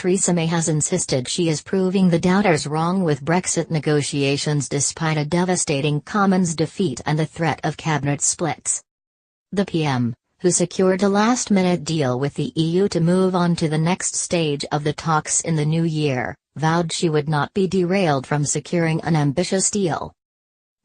Theresa May has insisted she is proving the doubters wrong with Brexit negotiations despite a devastating Commons defeat and the threat of cabinet splits. The PM, who secured a last-minute deal with the EU to move on to the next stage of the talks in the new year, vowed she would not be derailed from securing an ambitious deal.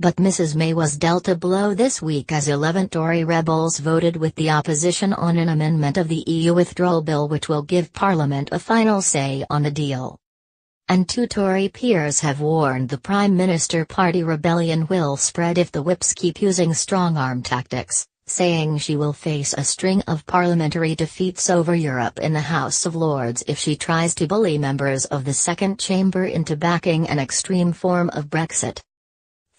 But Mrs May was dealt a blow this week as 11 Tory rebels voted with the opposition on an amendment of the EU withdrawal bill which will give Parliament a final say on the deal. And 2 Tory peers have warned the Prime Minister party rebellion will spread if the whips keep using strong-arm tactics, saying she will face a string of parliamentary defeats over Europe in the House of Lords if she tries to bully members of the second chamber into backing an extreme form of Brexit.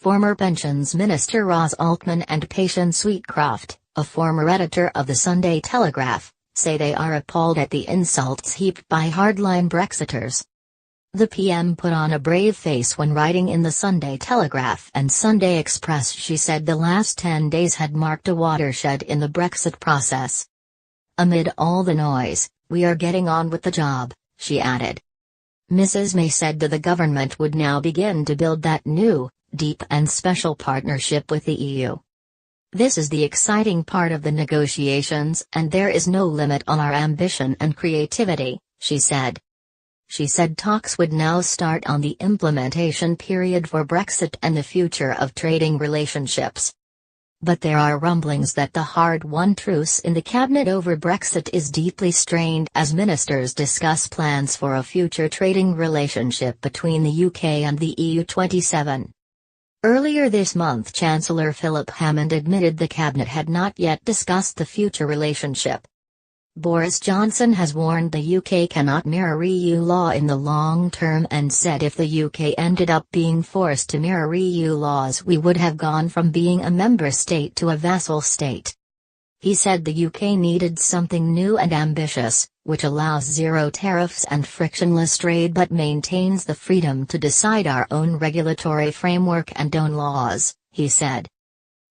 Former Pensions Minister Ros Altman and Patience Sweetcroft, a former editor of the Sunday Telegraph, say they are appalled at the insults heaped by hardline Brexiters. The PM put on a brave face when writing in the Sunday Telegraph and Sunday Express. She said the last 10 days had marked a watershed in the Brexit process. Amid all the noise, we are getting on with the job, she added. Mrs May said that the government would now begin to build that new, deep and special partnership with the EU. This is the exciting part of the negotiations and there is no limit on our ambition and creativity, she said. She said talks would now start on the implementation period for Brexit and the future of trading relationships. But there are rumblings that the hard-won truce in the cabinet over Brexit is deeply strained as ministers discuss plans for a future trading relationship between the UK and the EU27. Earlier this month, Chancellor Philip Hammond admitted the cabinet had not yet discussed the future relationship. Boris Johnson has warned the UK cannot mirror EU law in the long term and said if the UK ended up being forced to mirror EU laws, we would have gone from being a member state to a vassal state. He said the UK needed something new and ambitious, which allows zero tariffs and frictionless trade but maintains the freedom to decide our own regulatory framework and own laws, he said.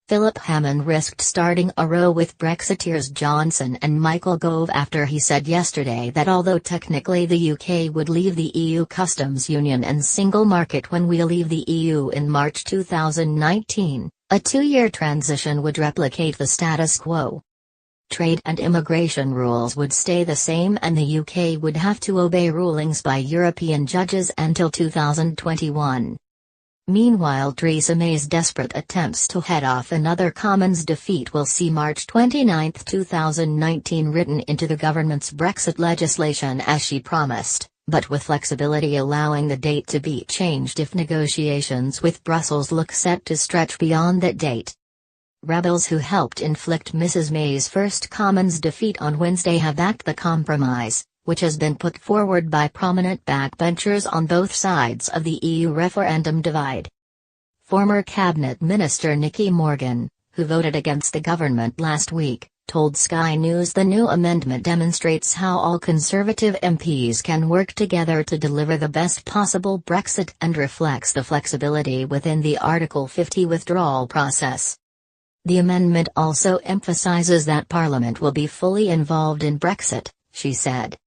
Philip Hammond risked starting a row with Brexiteers Johnson and Michael Gove after he said yesterday that although technically the UK would leave the EU customs union and single market when we leave the EU in March 2019, a 2-year transition would replicate the status quo. Trade and immigration rules would stay the same and the UK would have to obey rulings by European judges until 2021. Meanwhile, Theresa May's desperate attempts to head off another Commons defeat will see March 29, 2019 written into the government's Brexit legislation as she promised, but with flexibility allowing the date to be changed if negotiations with Brussels look set to stretch beyond that date. Rebels who helped inflict Mrs May's first Commons defeat on Wednesday have backed the compromise, which has been put forward by prominent backbenchers on both sides of the EU referendum divide. Former Cabinet Minister Nicky Morgan, who voted against the government last week, told Sky News the new amendment demonstrates how all Conservative MPs can work together to deliver the best possible Brexit and reflects the flexibility within the Article 50 withdrawal process. The amendment also emphasises that Parliament will be fully involved in Brexit, she said.